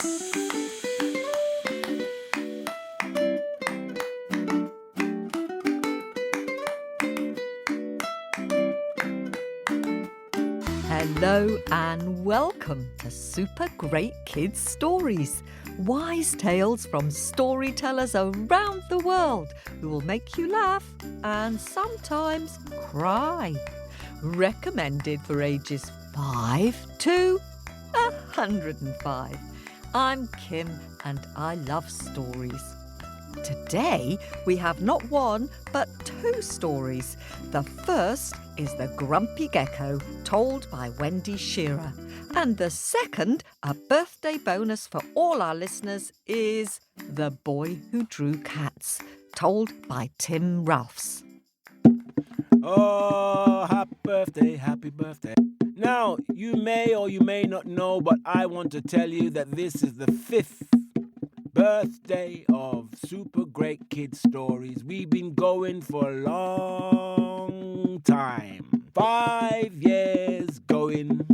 Hello and welcome to Super Great Kids Stories, wise tales from storytellers around the world who will make you laugh and sometimes cry. Recommended for ages 5 to 105. I'm Kim and I love stories. Today we have not one but two stories. The first is The Grumpy Gecko, told by Wendy Shearer. And the second, a birthday bonus for all our listeners, is The Boy Who Drew Cats, told by Tim Ralphs. Oh, happy birthday, happy birthday. Now, you may or you may not know, but I want to tell you that this is the 5th birthday of Super Great Kids Stories. We've been going for a long time. 5 years going.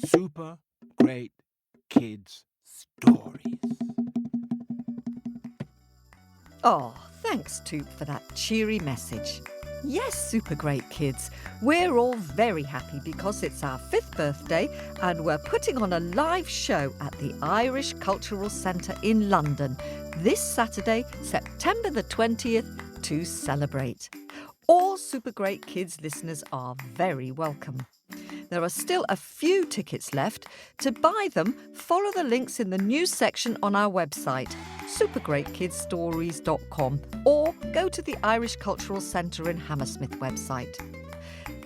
Super Great Kids Stories. Oh, thanks, Toop, for that cheery message. Yes, Super Great Kids, we're all very happy because it's our 5th birthday and we're putting on a live show at the Irish Cultural Centre in London this Saturday, September the 20th, to celebrate. All Super Great Kids listeners are very welcome. There are still a few tickets left. To buy them, follow the links in the news section on our website, supergreatkidsstories.com, or go to the Irish Cultural Centre in Hammersmith website.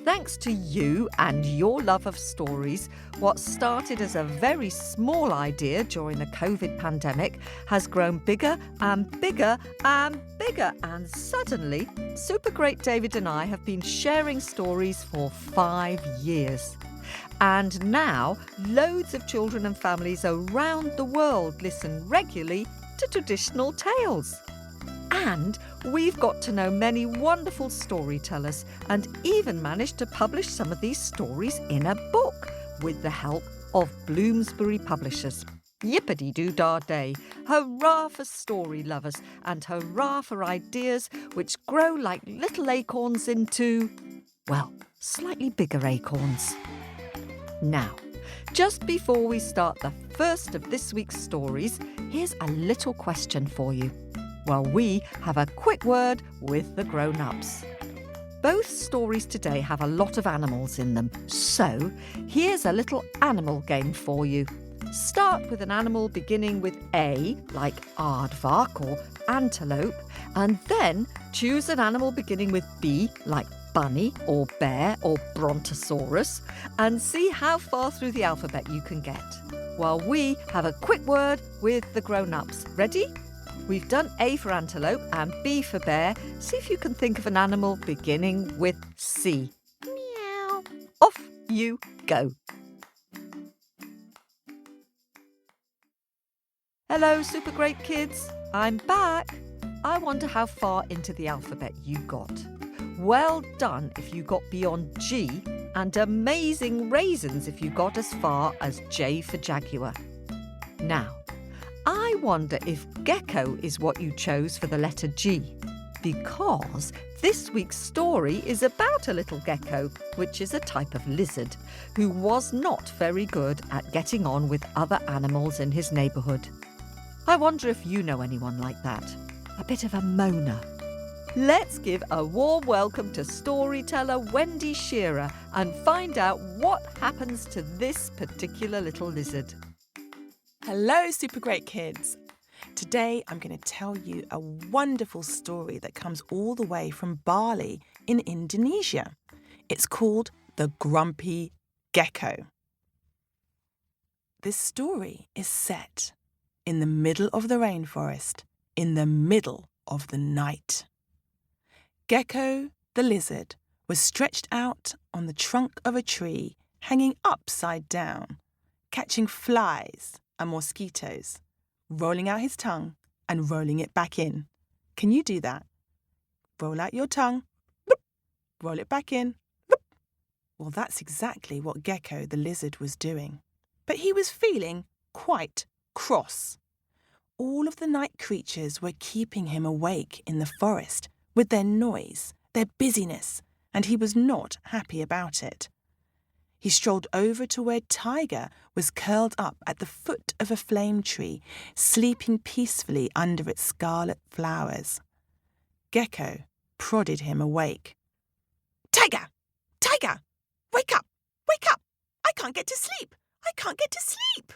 Thanks to you and your love of stories, what started as a very small idea during the COVID pandemic has grown bigger and bigger and bigger. And suddenly, Super Great David and I have been sharing stories for 5 years. And now, loads of children and families around the world listen regularly to traditional tales. And we've got to know many wonderful storytellers and even managed to publish some of these stories in a book with the help of Bloomsbury Publishers. Yippity-doo-dah day. Hurrah for story lovers and hurrah for ideas which grow like little acorns into, well, slightly bigger acorns. Now, just before we start the first of this week's stories, here's a little question for you. Well, we have a quick word with the grown-ups. Both stories today have a lot of animals in them, so here's a little animal game for you. Start with an animal beginning with A, like aardvark or antelope, and then choose an animal beginning with B, like bunny or bear or brontosaurus, and see how far through the alphabet you can get. While we have a quick word with the grown-ups. Ready? We've done A for antelope and B for bear. See if you can think of an animal beginning with C. Meow. Off you go. Hello, Super Great Kids. I'm back. I wonder how far into the alphabet you got. Well done if you got beyond G, and amazing raisins if you got as far as J for jaguar. Now, I wonder if gecko is what you chose for the letter G, because this week's story is about a little gecko, which is a type of lizard, who was not very good at getting on with other animals in his neighbourhood. I wonder if you know anyone like that, a bit of a moaner. Let's give a warm welcome to storyteller Wendy Shearer and find out what happens to this particular little lizard. Hello, Super Great Kids. Today I'm going to tell you a wonderful story that comes all the way from Bali in Indonesia. It's called The Grumpy Gecko. This story is set in the middle of the rainforest, in the middle of the night. Gecko, the lizard, was stretched out on the trunk of a tree, hanging upside down, catching flies and mosquitoes, rolling out his tongue and rolling it back in. Can you do that? Roll out your tongue, roll it back in. Well, that's exactly what Gecko the lizard was doing. But he was feeling quite cross. All of the night creatures were keeping him awake in the forest with their noise, their busyness, and he was not happy about it. He strolled over to where Tiger was curled up at the foot of a flame tree, sleeping peacefully under its scarlet flowers. Gecko prodded him awake. "Tiger! Tiger! Wake up! Wake up! I can't get to sleep! I can't get to sleep!"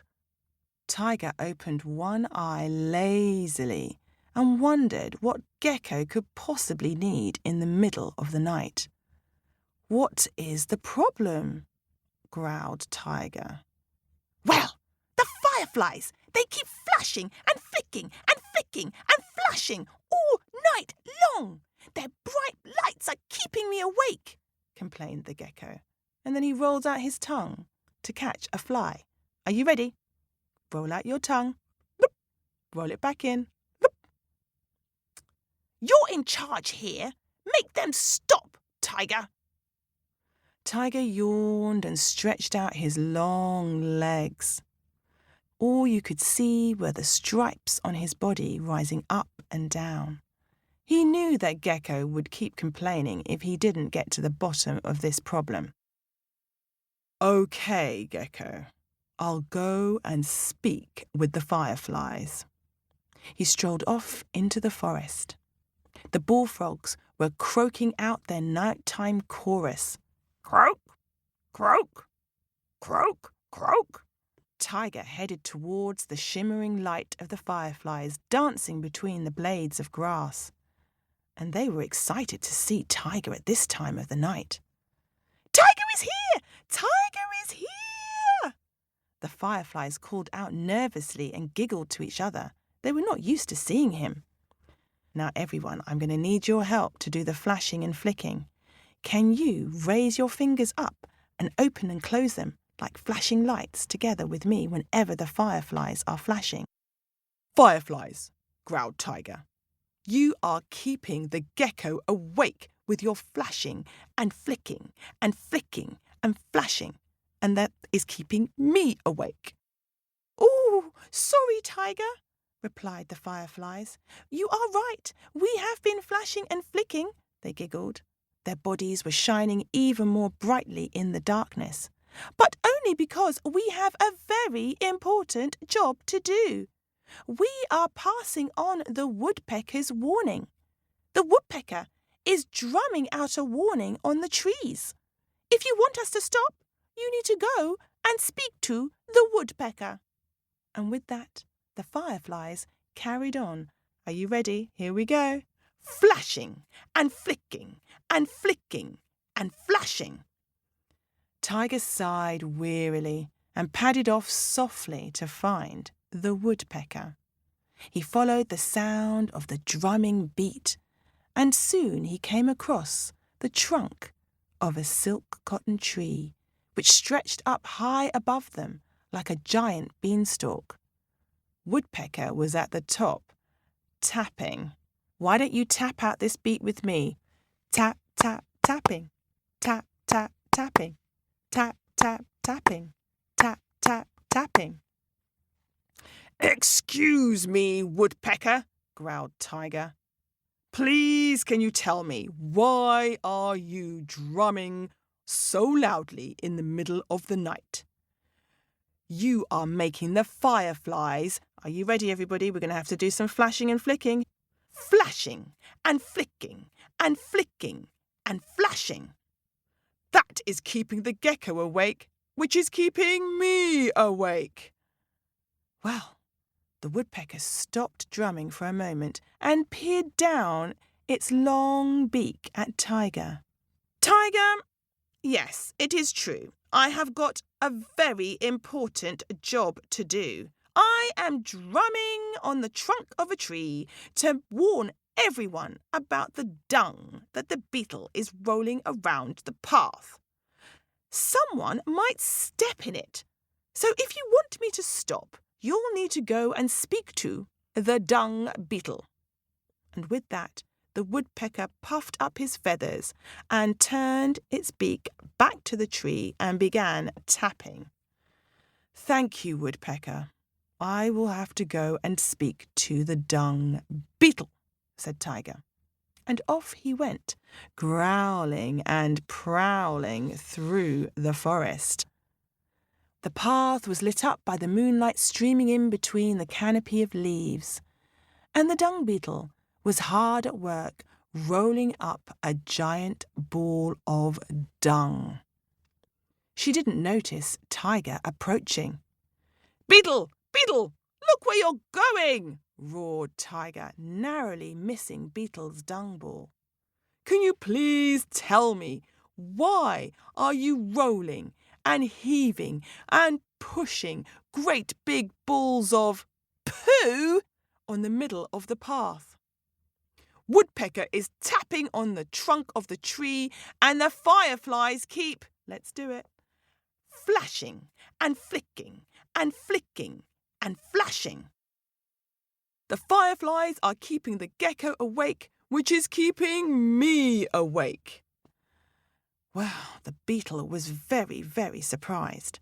Tiger opened one eye lazily and wondered what Gecko could possibly need in the middle of the night. "What is the problem?" growled Tiger. "Well, the fireflies! They keep flashing and flicking and flicking and flashing all night long. Their bright lights are keeping me awake," complained the gecko, and then he rolled out his tongue to catch a fly. "Are you ready? Roll out your tongue. Bloop. Roll it back in. Bloop. "You're in charge here. Make them stop, Tiger." Tiger yawned and stretched out his long legs. All you could see were the stripes on his body rising up and down. He knew that Gecko would keep complaining if he didn't get to the bottom of this problem. "Okay, Gecko, I'll go and speak with the fireflies." He strolled off into the forest. The bullfrogs were croaking out their nighttime chorus. Croak, croak, croak, croak. Tiger headed towards the shimmering light of the fireflies dancing between the blades of grass. And they were excited to see Tiger at this time of the night. "Tiger is here! Tiger is here!" The fireflies called out nervously and giggled to each other. They were not used to seeing him. "Now, everyone, I'm going to need your help to do the flashing and flicking. Can you raise your fingers up and open and close them like flashing lights together with me whenever the fireflies are flashing?" "Fireflies," growled Tiger. "You are keeping the gecko awake with your flashing and flicking and flicking and flashing, and that is keeping me awake." "Oh, sorry, Tiger," replied the fireflies. "You are right. We have been flashing and flicking," they giggled. Their bodies were shining even more brightly in the darkness. "But only because we have a very important job to do. We are passing on the woodpecker's warning. The woodpecker is drumming out a warning on the trees. If you want us to stop, you need to go and speak to the woodpecker." And with that, the fireflies carried on. Are you ready? Here we go. Flashing and flicking and flicking and flashing. Tiger sighed wearily and padded off softly to find the woodpecker. He followed the sound of the drumming beat, and soon he came across the trunk of a silk cotton tree, which stretched up high above them like a giant beanstalk. Woodpecker was at the top, tapping. Why don't you tap out this beat with me? Tap, tap, tapping. Tap, tap, tapping. Tap, tap, tapping. Tap, tap, tapping. "Excuse me, Woodpecker," growled Tiger. "Please, can you tell me, why are you drumming so loudly in the middle of the night? You are making the fireflies—" Are you ready, everybody? We're going to have to do some flashing and flicking. Flashing and flicking and flicking and flashing. That is keeping the gecko awake, which is keeping me awake. Well, the woodpecker stopped drumming for a moment and peered down its long beak at Tiger. "Tiger, yes, it is true. I have got a very important job to do. I am drumming on the trunk of a tree to warn everyone about the dung that the beetle is rolling around the path. Someone might step in it. So if you want me to stop, you'll need to go and speak to the dung beetle." And with that, the woodpecker puffed up his feathers and turned its beak back to the tree and began tapping. "Thank you, Woodpecker. I will have to go and speak to the dung beetle, said Tiger. And off he went, growling and prowling through the forest. The path was lit up by the moonlight streaming in between the canopy of leaves, and the dung beetle was hard at work rolling up a giant ball of dung. She didn't notice Tiger approaching. "Beetle! Beetle! Look where you're going!" roared Tiger, narrowly missing Beetle's dung ball. "Can you please tell me, why are you rolling and heaving and pushing great big balls of poo on the middle of the path? Woodpecker is tapping on the trunk of the tree and the fireflies keep, let's do it, flashing and flicking and flicking and flashing. The fireflies are keeping the gecko awake, which is keeping me awake." Well, the beetle was very, very surprised.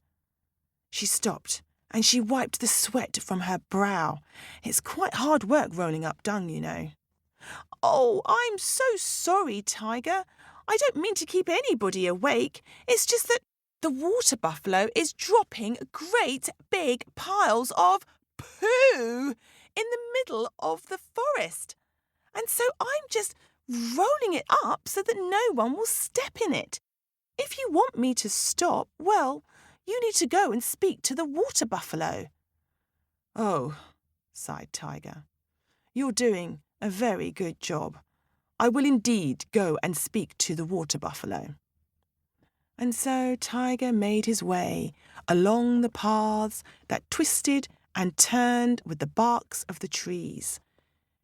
She stopped and she wiped the sweat from her brow. It's quite hard work rolling up dung, you know. "Oh, I'm so sorry, Tiger. I don't mean to keep anybody awake. It's just that the water buffalo is dropping great big piles of poo in the middle of the forest. And so I'm just rolling it up so that no one will step in it. If you want me to stop, well, you need to go and speak to the water buffalo." "Oh," sighed Tiger, "you're doing a very good job. I will indeed go and speak to the water buffalo." And so Tiger made his way along the paths that twisted and turned with the barks of the trees.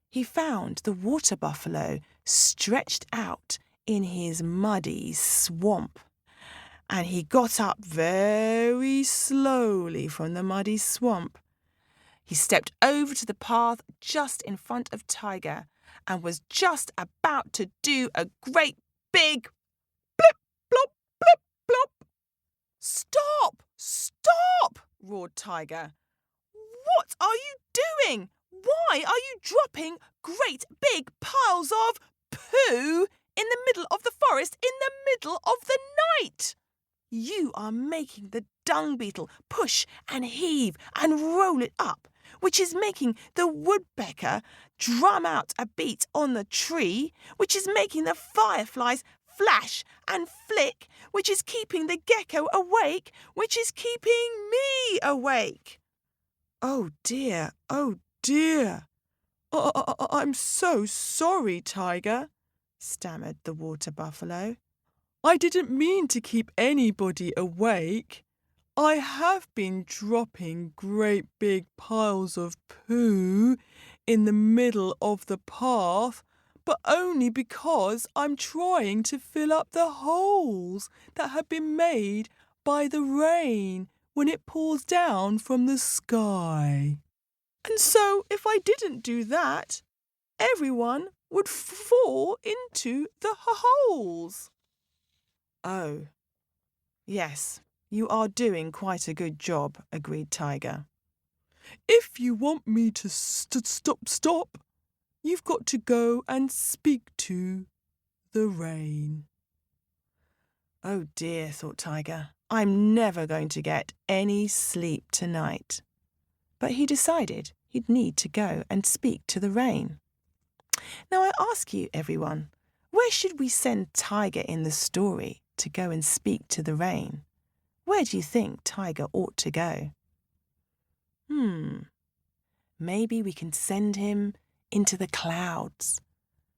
He found the water buffalo stretched out in his muddy swamp, and he got up very slowly from the muddy swamp. He stepped over to the path just in front of Tiger and was just about to do a great big blip, blop, blip, blop. "Stop! Stop!" roared Tiger. "What are you doing? Why are you dropping great big piles of poo in the middle of the forest in the middle of the night? You are making the dung beetle push and heave and roll it up, which is making the woodpecker drum out a beat on the tree, which is making the fireflies flash and flick, which is keeping the gecko awake, which is keeping me awake." "Oh dear, oh dear. I'm so sorry, Tiger," stammered the water buffalo. "I didn't mean to keep anybody awake. I have been dropping great big piles of poo in the middle of the path, but only because I'm trying to fill up the holes that have been made by the rain when it pours down from the sky. And so if I didn't do that, everyone would fall into the holes." "Oh, yes, you are doing quite a good job," agreed Tiger. "If you want me to stop, you've got to go and speak to the rain." "Oh dear," thought Tiger, "I'm never going to get any sleep tonight." But he decided he'd need to go and speak to the rain. Now I ask you, everyone, where should we send Tiger in the story to go and speak to the rain? Where do you think Tiger ought to go? Maybe we can send him into the clouds.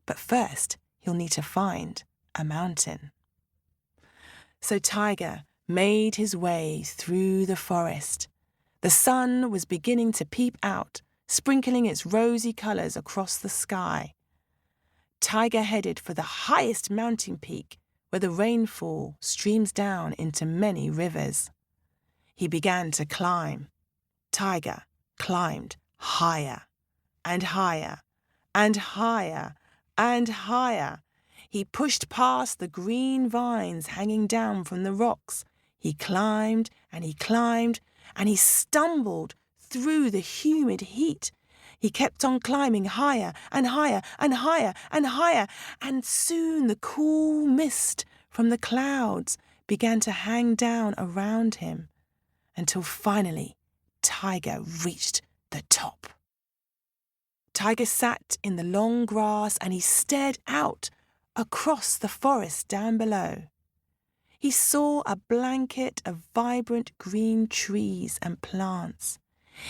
But first, he'll need to find a mountain. So Tiger made his way through the forest. The sun was beginning to peep out, sprinkling its rosy colours across the sky. Tiger headed for the highest mountain peak, where the rainfall streams down into many rivers. He began to climb. Tiger climbed higher and higher and higher and higher. He pushed past the green vines hanging down from the rocks. He climbed and he climbed, and he stumbled through the humid heat. He kept on climbing higher and higher and higher and higher, and soon the cool mist from the clouds began to hang down around him, until finally Tiger reached the top. Tiger sat in the long grass and he stared out across the forest down below. He saw a blanket of vibrant green trees and plants.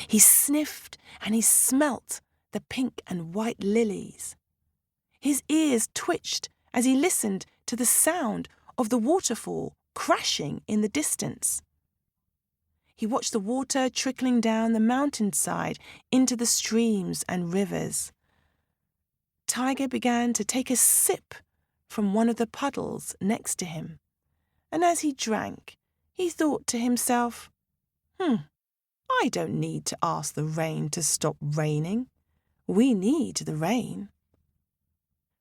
He sniffed and he smelt the pink and white lilies. His ears twitched as he listened to the sound of the waterfall crashing in the distance. He watched the water trickling down the mountainside into the streams and rivers. Tiger began to take a sip from one of the puddles next to him, and as he drank, he thought to himself, I don't need to ask the rain to stop raining. We need the rain.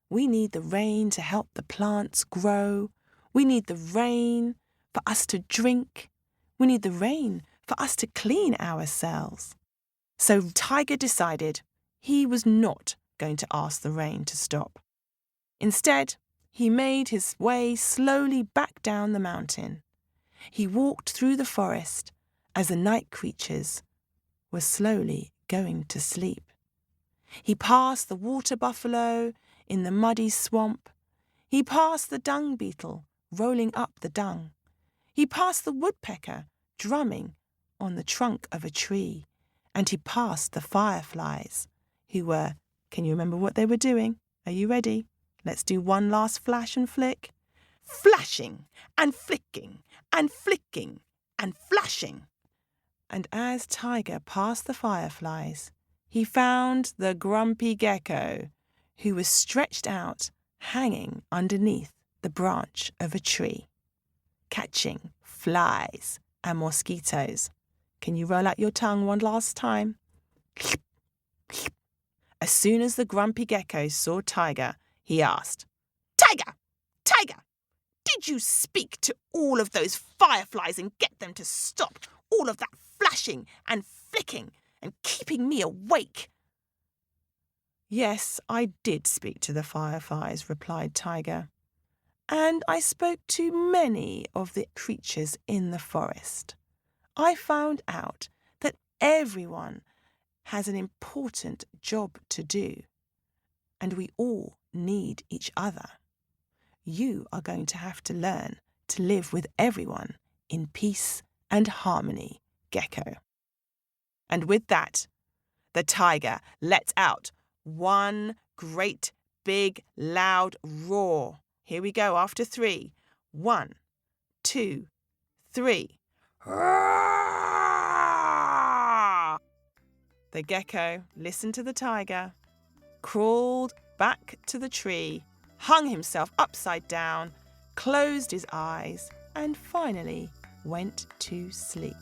We need the rain to help the plants grow. We need the rain for us to drink. We need the rain for us to clean ourselves. So Tiger decided he was not going to ask the rain to stop. Instead, he made his way slowly back down the mountain. He walked through the forest as the night creatures were slowly going to sleep. He passed the water buffalo in the muddy swamp. He passed the dung beetle rolling up the dung. He passed the woodpecker drumming on the trunk of a tree. And he passed the fireflies who were, can you remember what they were doing? Are you ready? Let's do one last flash and flick. Flashing and flicking and flicking and flashing. And as Tiger passed the fireflies, he found the Grumpy Gecko, who was stretched out, hanging underneath the branch of a tree, catching flies and mosquitoes. Can you roll out your tongue one last time? As soon as the Grumpy Gecko saw Tiger, he asked, Tiger! Tiger! Did you speak to all of those fireflies and get them to stop all of that flashing and flicking and keeping me awake? Yes, I did speak to the fireflies, replied Tiger. And I spoke to many of the creatures in the forest. I found out that everyone has an important job to do, and we all need each other. You are going to have to learn to live with everyone in peace and harmony, Gecko. And with that, the tiger let out one great big loud roar. Here we go after 3. 1, 2, 3. The gecko listened to the tiger, crawled back to the tree, hung himself upside down, closed his eyes, and finally went to sleep.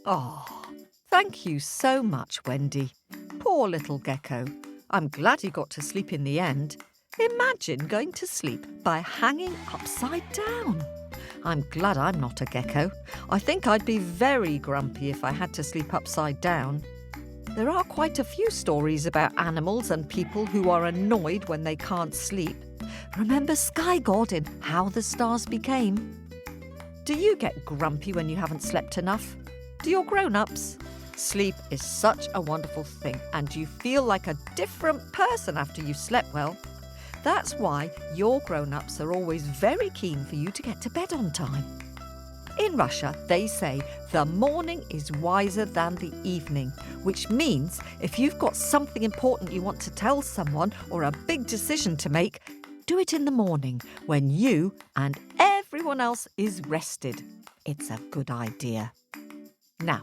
Oh, thank you so much, Wendy. Poor little gecko. I'm glad he got to sleep in the end. Imagine going to sleep by hanging upside down. I'm glad I'm not a gecko. I think I'd be very grumpy if I had to sleep upside down. There are quite a few stories about animals and people who are annoyed when they can't sleep. Remember Sky God in How the Stars Became? Do you get grumpy when you haven't slept enough? Do your grown-ups? Sleep is such a wonderful thing, and you feel like a different person after you've slept well. That's why your grown-ups are always very keen for you to get to bed on time. In Russia, they say the morning is wiser than the evening, which means if you've got something important you want to tell someone or a big decision to make, do it in the morning when you and everyone else is rested. It's a good idea. Now,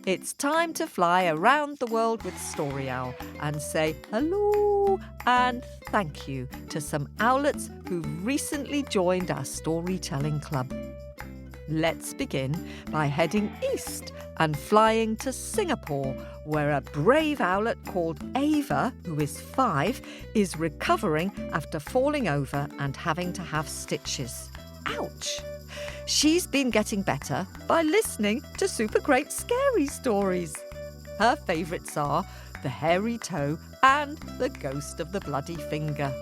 it's time to fly around the world with Story Owl and say hello and thank you to some owlets who've recently joined our storytelling club. Let's begin by heading east and flying to Singapore, where a brave owlet called Ava, who is 5, is recovering after falling over and having to have stitches. Ouch! She's been getting better by listening to super great scary stories. Her favourites are The Hairy Toe and The Ghost of the Bloody Finger.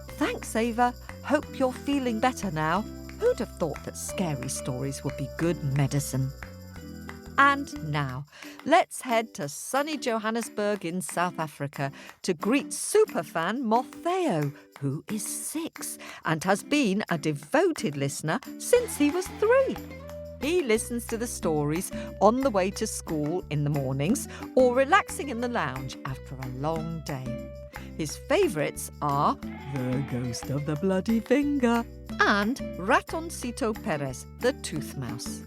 Thanks, Ava. Hope you're feeling better now. Who'd have thought that scary stories would be good medicine? And now, let's head to sunny Johannesburg in South Africa to greet superfan Motheo, who is 6 and has been a devoted listener since he was 3. He listens to the stories on the way to school in the mornings or relaxing in the lounge after a long day. His favourites are The Ghost of the Bloody Finger and Ratoncito Perez, the Tooth Mouse.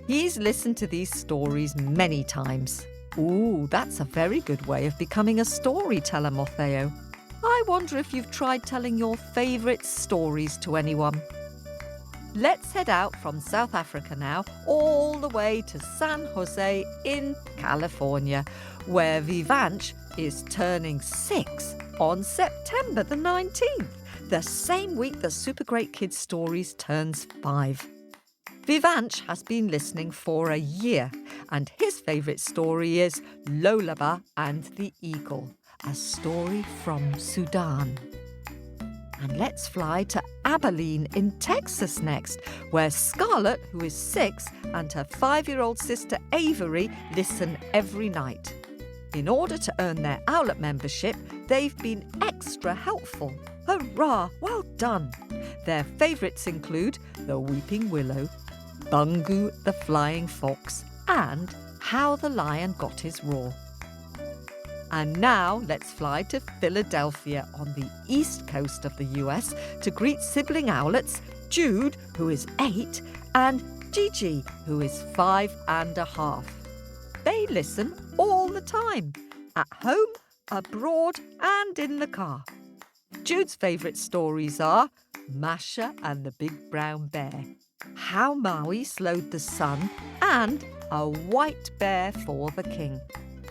He's listened to these stories many times. Ooh, that's a very good way of becoming a storyteller, Motheo. I wonder if you've tried telling your favourite stories to anyone. Let's head out from South Africa now, all the way to San Jose in California, where Vivanch is turning 6 on September the 19th, the same week the Super Great Kids Stories turns 5. Vivanch has been listening for a year, and his favourite story is Lolaba and the Eagle, a story from Sudan. And let's fly to Abilene in Texas next, where Scarlett, who is 6, and her 5-year-old sister Avery listen every night. In order to earn their Owlet membership, they've been extra helpful. Hurrah! Well done! Their favourites include The Weeping Willow, Bungu the Flying Fox, and How the Lion Got His Roar. And now let's fly to Philadelphia on the east coast of the US to greet sibling owlets Jude, who is 8, and Gigi, who is 5.5. They listen all the time, at home, abroad, and in the car. Jude's favourite stories are Masha and the Big Brown Bear, How Maui Slowed the Sun, and A White Bear for the King.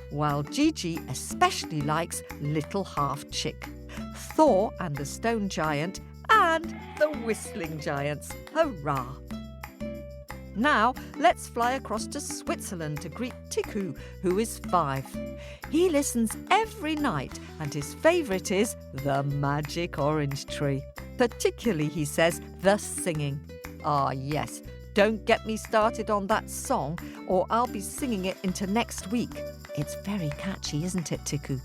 While Gigi especially likes Little Half Chick, Thor and the Stone Giant, and the Whistling Giants. Hurrah! Now, let's fly across to Switzerland to greet Tiku, who is 5. He listens every night, and his favourite is The Magic Orange Tree. Particularly, he says, the singing. Ah, yes, don't get me started on that song, or I'll be singing it into next week. It's very catchy, isn't it, Tiku?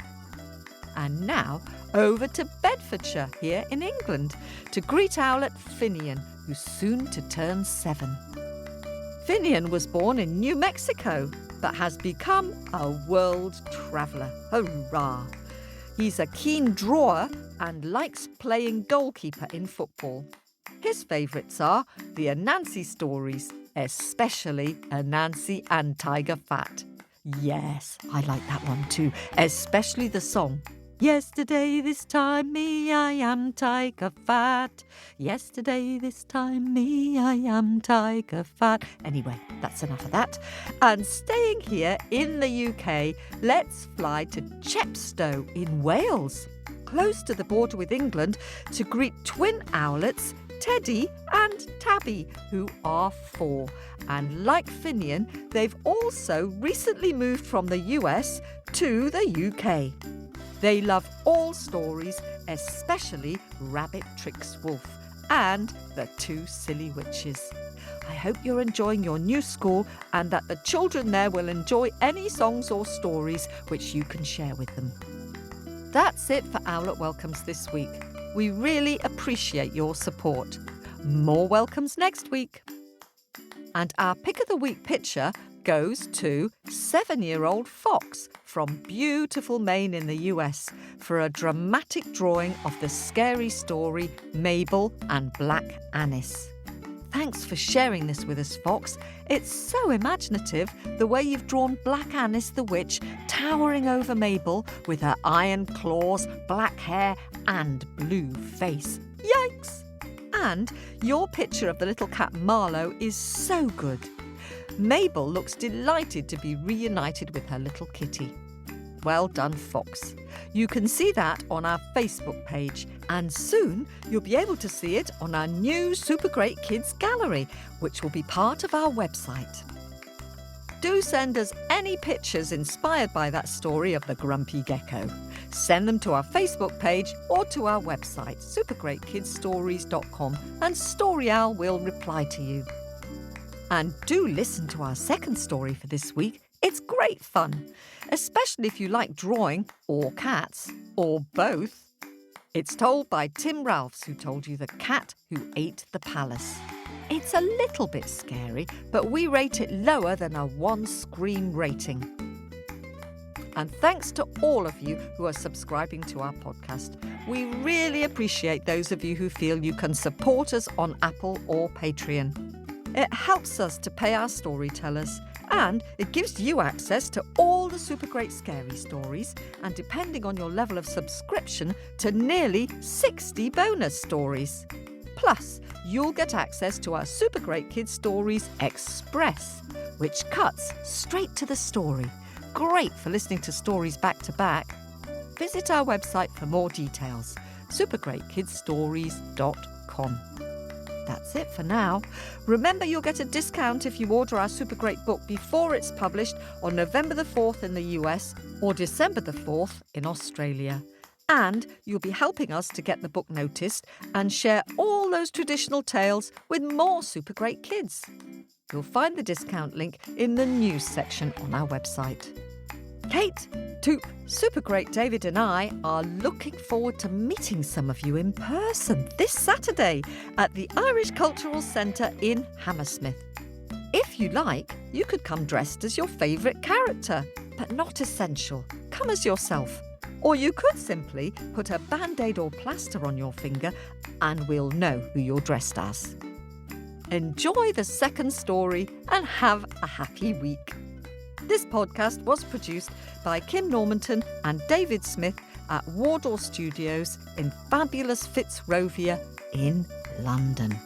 And now, over to Bedfordshire, here in England, to greet Owlet Finian, who's soon to turn 7. Finian was born in New Mexico, but has become a world traveller. Hurrah! He's a keen drawer and likes playing goalkeeper in football. His favourites are the Anansi stories, especially Anansi and Tiger Fat. Yes, I like that one too, especially the song. Yesterday this time me I am Tiger Fat. Yesterday this time me I am Tiger Fat. Anyway, that's enough of that. And staying here in the UK, let's fly to Chepstow in Wales, close to the border with England, to greet twin owlets Teddy and Tabby, who are 4. And like Finian, they've also recently moved from the US to the UK. They love all stories, especially Rabbit Tricks Wolf and The 2 Silly Witches. I hope you're enjoying your new school and that the children there will enjoy any songs or stories which you can share with them. That's it for Owlet Welcomes this week. We really appreciate your support. More welcomes next week. And our Pick of the Week picture goes to 7-year-old Fox from beautiful Maine in the US for a dramatic drawing of the scary story Mabel and Black Annis. Thanks for sharing this with us, Fox. It's so imaginative, the way you've drawn Black Annis the witch towering over Mabel with her iron claws, black hair and blue face. Yikes! And your picture of the little cat Marlowe is so good. Mabel looks delighted to be reunited with her little kitty. Well done, Fox. You can see that on our Facebook page, and soon you'll be able to see it on our new Super Great Kids gallery, which will be part of our website. Do send us any pictures inspired by that story of the Grumpy Gecko. Send them to our Facebook page or to our website, supergreatkidsstories.com, and Story Owl will reply to you. And do listen to our second story for this week. It's great fun, especially if you like drawing or cats or both. It's told by Tim Ralphs, who told you The Cat Who Ate the Palace. It's a little bit scary, but we rate it lower than a 1 scream rating. And thanks to all of you who are subscribing to our podcast. We really appreciate those of you who feel you can support us on Apple or Patreon. It helps us to pay our storytellers, and it gives you access to all the Super Great Scary Stories, and depending on your level of subscription, to nearly 60 bonus stories. Plus, you'll get access to our Super Great Kids Stories Express, which cuts straight to the story. Great for listening to stories back to back. Visit our website for more details, supergreatkidsstories.com. That's it for now. Remember, you'll get a discount if you order our Super Great book before it's published on November the 4th in the US or December the 4th in Australia. And you'll be helping us to get the book noticed and share all those traditional tales with more Super Great kids. You'll find the discount link in the news section on our website. Kate, Toop, Super Great David and I are looking forward to meeting some of you in person this Saturday at the Irish Cultural Centre in Hammersmith. If you like, you could come dressed as your favourite character, but not essential. Come as yourself. Or you could simply put a band-aid or plaster on your finger and we'll know who you're dressed as. Enjoy the second story and have a happy week. This podcast was produced by Kim Normanton and David Smith at Wardour Studios in fabulous Fitzrovia in London.